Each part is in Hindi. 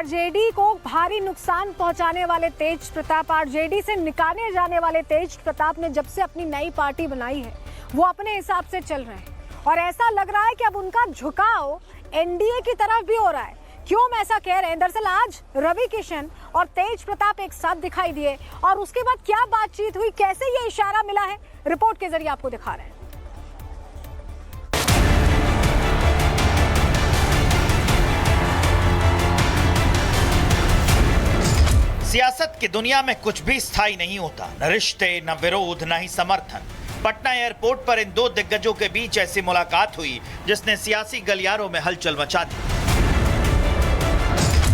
आरजेडी को भारी नुकसान पहुंचाने वाले तेज प्रताप, आरजेडी से निकाले जाने वाले तेज प्रताप ने जब से अपनी नई पार्टी बनाई है वो अपने हिसाब से चल रहे हैं और ऐसा लग रहा है कि अब उनका झुकाव एनडीए की तरफ भी हो रहा है। क्यों हम ऐसा कह रहे हैं? दरअसल आज रवि किशन और तेज प्रताप एक साथ दिखाई दिए और उसके बाद क्या बातचीत हुई, कैसे ये इशारा मिला है, रिपोर्ट के जरिए आपको दिखा रहे हैं। सियासत की दुनिया में कुछ भी स्थायी नहीं होता, न रिश्ते, न विरोध, न ही समर्थन। पटना एयरपोर्ट पर इन दो दिग्गजों के बीच ऐसी मुलाकात हुई जिसने सियासी गलियारों में हलचल मचा दी।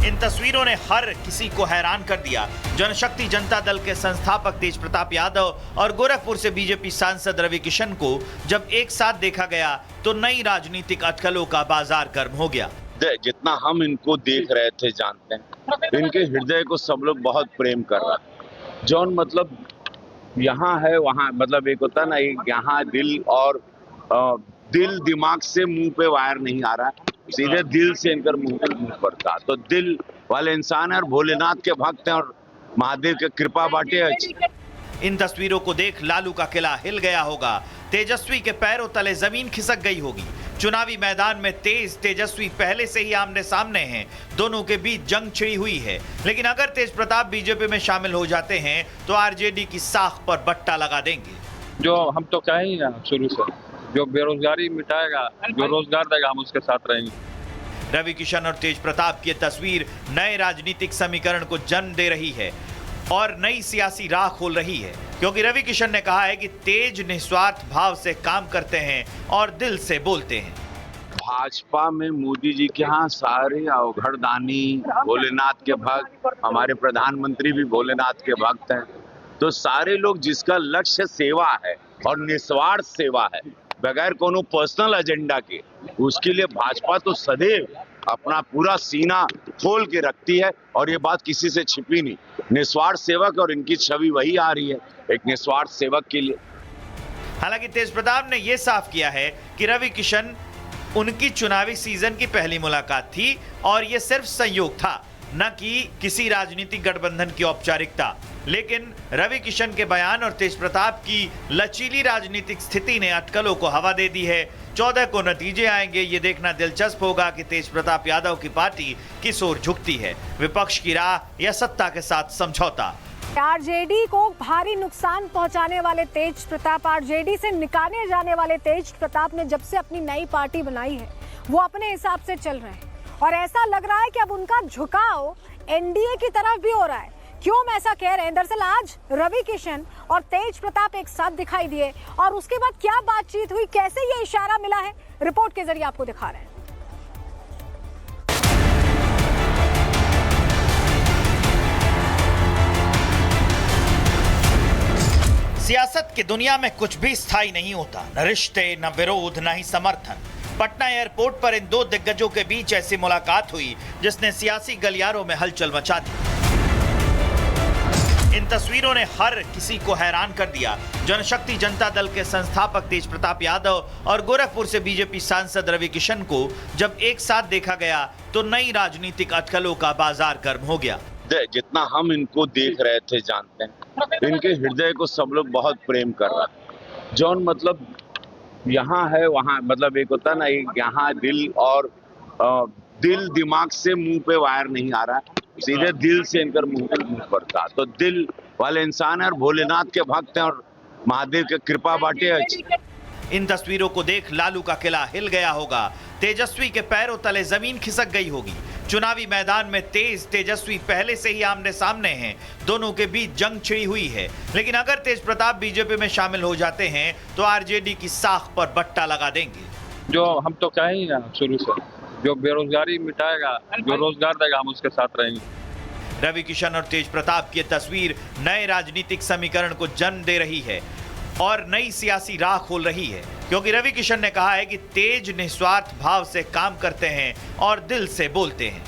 इन तस्वीरों ने हर किसी को हैरान कर दिया। जनशक्ति जनता दल के संस्थापक तेज प्रताप यादव और गोरखपुर से बीजेपी सांसद रवि किशन को जब एक साथ देखा गया तो नई राजनीतिक अटकलों का बाजार गर्म हो गया। जितना हम इनको देख रहे थे, जानते हैं, इनके हृदय को सब लोग बहुत प्रेम कर रहा है। जौन मतलब यहाँ है वहाँ, मतलब एक होता ना, यहाँ दिल और दिल दिमाग से मुंह पे वायर नहीं आ रहा, सीधे दिल से इनकर मुंह पड़ता। तो दिल वाले इंसान है और भोलेनाथ के भक्त हैं और महादेव के कृपा बाटे है। इन तस्वीरों को देख लालू का किला हिल गया होगा, तेजस्वी के पैरों तले जमीन खिसक गई होगी। चुनावी मैदान में तेज तेजस्वी पहले से ही आमने सामने हैं, दोनों के बीच जंग छिड़ी हुई है। लेकिन अगर तेज प्रताप बीजेपी में शामिल हो जाते हैं तो आरजेडी की साख पर बट्टा लगा देंगे। जो हम तो कहे ही हैं शुरू से, जो बेरोजगारी मिटाएगा, जो रोजगार देगा, हम उसके साथ रहेंगे। रवि किशन और तेज प्रताप की तस्वीर नए राजनीतिक समीकरण को जन्म दे रही है और नई सियासी राह खोल रही है, क्योंकि रवि किशन ने कहा है कि तेज निस्वार्थ भाव से काम करते हैं और दिल से बोलते हैं। भाजपा में मोदी जी के यहाँ सारे अवघड़दानी भोलेनाथ के भक्त, हमारे प्रधानमंत्री भी भोलेनाथ के भक्त हैं। तो सारे लोग जिसका लक्ष्य सेवा है और निस्वार्थ सेवा है, बगैर कोनो पर्सनल एजेंडा के, उसके लिए भाजपा तो सदैव अपना पूरा सीना खोल के रखती है और ये बात किसी से छिपी नहीं। निस्वार्थ सेवक, और इनकी छवि वही आ रही है, एक निस्वार्थ सेवक के लिए। हालांकि तेज प्रताप ने यह साफ किया है कि रवि किशन उनकी चुनावी सीजन की पहली मुलाकात थी और यह सिर्फ संयोग था, न कि किसी राजनीतिक गठबंधन की औपचारिकता। लेकिन रवि किशन के बयान और तेज प्रताप की लचीली राजनीतिक स्थिति ने अटकलों को हवा दे दी है। 14 को नतीजे आएंगे, ये देखना दिलचस्प होगा कि तेज प्रताप यादव की पार्टी किस ओर झुकती है, विपक्ष की राह या सत्ता के साथ समझौता। आरजेडी को भारी नुकसान पहुंचाने वाले तेज प्रताप, आरजेडी से निकाले जाने वाले तेज प्रताप ने जब से अपनी नई पार्टी बनाई है वो अपने हिसाब से चल रहे हैं और ऐसा लग रहा है कि अब उनका झुकाव एनडीए की तरफ भी हो रहा है। क्यों हम ऐसा कह रहे हैं? दरअसल आज रवि किशन और तेज प्रताप एक साथ दिखाई दिए और उसके बाद क्या बातचीत हुई, कैसे ये इशारा मिला है, रिपोर्ट के जरिए आपको दिखा रहे हैं। सियासत की दुनिया में कुछ भी स्थायी नहीं होता, न रिश्ते, न विरोध, न ही समर्थन। पटना एयरपोर्ट पर इन दो दिग्गजों के बीच ऐसी मुलाकात हुई जिसने सियासी गलियारों में हलचल मचा दी। इन तस्वीरों ने हर किसी को हैरान कर दिया। जनशक्ति जनता दल के संस्थापक तेज प्रताप यादव और गोरखपुर से बीजेपी सांसद रवि किशन को जब एक साथ देखा गया तो नई राजनीतिक अटकलों का बाजार गर्म हो गया। जितना हम इनको देख रहे थे, जानते हैं, इनके हृदय को सब लोग बहुत प्रेम कर रहा है। जौन मतलब यहाँ है वहाँ, मतलब एक होता ना, यहाँ दिल और दिल दिमाग से मुंह पे वायर नहीं आ रहा, सीधे दिल से इनकर मुंह पड़ता। तो दिल वाले इंसान है और भोलेनाथ के भक्त हैं और महादेव के कृपा बाटे है। इन तस्वीरों को देख लालू का किला हिल गया होगा, तेजस्वी के पैरों तले जमीन खिसक गई होगी। चुनावी मैदान में तेज तेजस्वी पहले से ही आमने सामने हैं, दोनों के बीच जंग छिड़ी हुई है। लेकिन अगर तेज प्रताप बीजेपी में शामिल हो जाते हैं तो आरजेडी की साख पर बट्टा लगा देंगे। जो हम तो कहे ही हैं शुरू से, जो बेरोजगारी मिटाएगा, जो रोजगार देगा, हम उसके साथ रहेंगे। रवि किशन और तेज प्रताप की तस्वीर नए राजनीतिक समीकरण को जन्म दे रही है और नई सियासी राह खोल रही है, क्योंकि रवि किशन ने कहा है कि तेज निस्वार्थ भाव से काम करते हैं और दिल से बोलते हैं।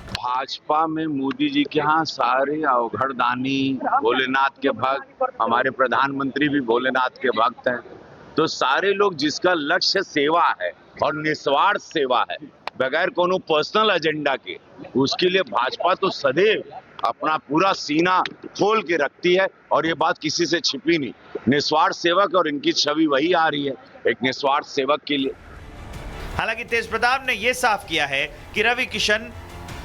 भाजपा में मोदी जी के यहाँ सारे अवघड़दानी भोलेनाथ के भक्त, हमारे प्रधानमंत्री भी भोलेनाथ के भक्त हैं। तो सारे लोग जिसका लक्ष्य सेवा है और निस्वार्थ सेवा है, बगैर कोनो पर्सनल एजेंडा के। उसके लिए भाजपा तो सदैव अपना पूरा सीना खोल के रखती है और ये बात किसी से छिपी नहीं। निस्वार्थ सेवक और इनकी छवि वही आ रही है, एक निस्वार्थ सेवक के लिए। हालांकि तेज प्रताप ने यह साफ किया है कि रवि किशन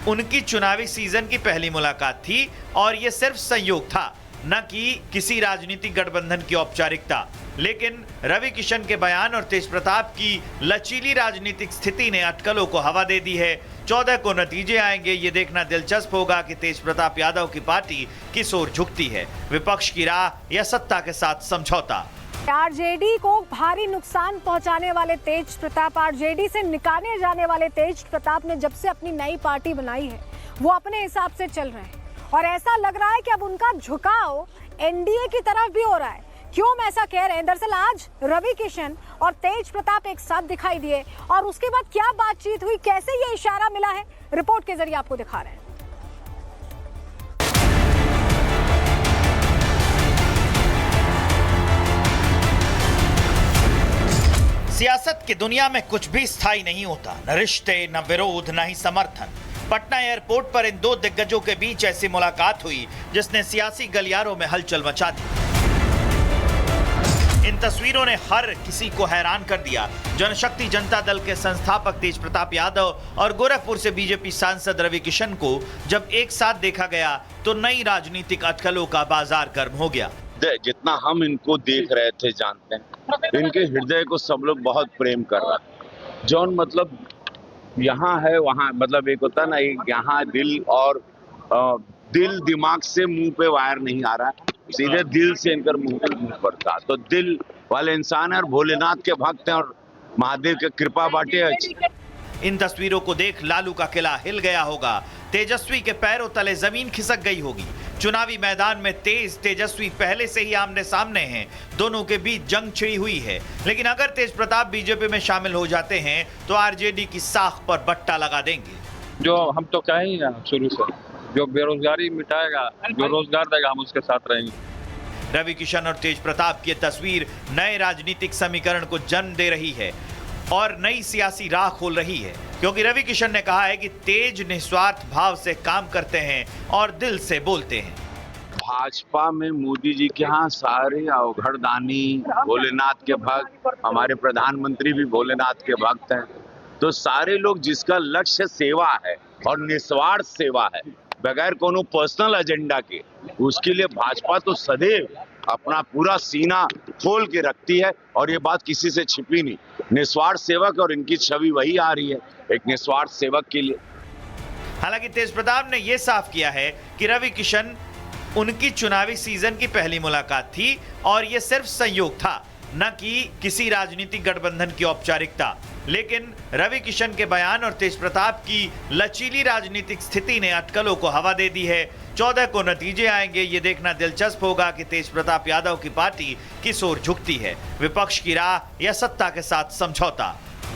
उनकी चुनावी सीजन की पहली मुलाकात थी और यह सिर्फ संयोग था, न कि किसी राजनीतिक गठबंधन की औपचारिकता। लेकिन रवि किशन के बयान और तेज प्रताप की लचीली राजनीतिक स्थिति ने अटकलों को हवा दे दी है। 14 को नतीजे आएंगे, ये देखना दिलचस्प होगा कि तेज प्रताप यादव की पार्टी किस ओर झुकती है, विपक्ष की राह या सत्ता के साथ समझौता। आरजेडी को भारी नुकसान पहुंचाने वाले तेज प्रताप, आरजेडी से निकाले जाने वाले तेज प्रताप ने जब से अपनी नई पार्टी बनाई है वो अपने हिसाब से चल रहे हैं और ऐसा लग रहा है कि अब उनका झुकाव एनडीए की तरफ भी हो रहा है। क्यों हम ऐसा कह रहे हैं? दरअसल आज रवि किशन और तेज प्रताप एक साथ दिखाई दिए और उसके बाद क्या बातचीत हुई, कैसे ये इशारा मिला है, रिपोर्ट के जरिए आपको दिखा रहे हैं। सियासत की दुनिया में कुछ भी स्थायी नहीं होता, न रिश्ते, न विरोध, न ही समर्थन। पटना एयरपोर्ट पर इन दो दिग्गजों के बीच ऐसी मुलाकात हुई जिसने सियासी गलियारों में हलचल मचा दी। इन तस्वीरों ने हर किसी को हैरान कर दिया। जनशक्ति जनता दल के संस्थापक तेज प्रताप यादव और गोरखपुर से बीजेपी सांसद रवि किशन को जब एक साथ देखा गया तो नई राजनीतिक अटकलों का बाजार गर्म हो गया। जितना हम इनको देख रहे थे, जानते हैं, इनके हृदय को सब लोग बहुत प्रेम कर रहा है। जौन मतलब यहाँ है वहाँ, मतलब एक होता ना, एक यहाँ दिल और दिल दिमाग से मुंह पे वायर नहीं आ रहा, सीधे दिल से इनकर मुंह पड़ता। तो दिल वाले इंसान है और भोलेनाथ के भक्त हैं और महादेव के कृपा बाटे। इन तस्वीरों को देख लालू का किला हिल गया होगा, तेजस्वी के पैरों तले जमीन खिसक गई होगी। चुनावी मैदान में तेजस्वी पहले से ही आमने सामने हैं, दोनों के बीच जंग छिड़ी हुई है। लेकिन अगर तेज प्रताप बीजेपी में शामिल हो जाते हैं तो आरजेडी की साख पर बट्टा लगा देंगे। जो हम तो कहे ही ना शुरू से, जो बेरोजगारी मिटाएगा, जो रोजगार देगा, हम उसके साथ रहेंगे। रवि किशन और तेज प्रताप की तस्वीर नए राजनीतिक समीकरण को जन्म दे रही है और नई सियासी राह खोल रही है, क्योंकि रवि किशन ने कहा है कि तेज निस्वार्थ भाव से काम करते हैं और दिल से बोलते हैं। भाजपा में मोदी जी के यहाँ सारे अवघड़दानी भोलेनाथ के भक्त, हमारे प्रधानमंत्री भी भोलेनाथ के भक्त हैं। तो सारे लोग जिसका लक्ष्य सेवा है और निस्वार्थ सेवा है, बगैर कोनो पर्सनल एजेंडा के, उसके लिए भाजपा तो सदैव अपना पूरा सीना खोल के रखती है और ये बात किसी से छिपी नहीं। निस्वार्थ सेवक और इनकी छवि वही आ रही है, एक निस्वार्थ सेवक के लिए। हालांकि तेज प्रताप ने यह साफ किया है कि रवि किशन उनकी चुनावी सीजन की पहली मुलाकात थी और यह सिर्फ संयोग था, न कि किसी राजनीतिक गठबंधन की औपचारिकता। लेकिन रवि किशन के बयान और तेज प्रताप की लचीली राजनीतिक स्थिति ने अटकलों को हवा दे दी है। 14 को नतीजे आएंगे, ये देखना दिलचस्प होगा कि तेज प्रताप यादव की पार्टी किस ओर झुकती है, विपक्ष की राह या सत्ता के साथ समझौता।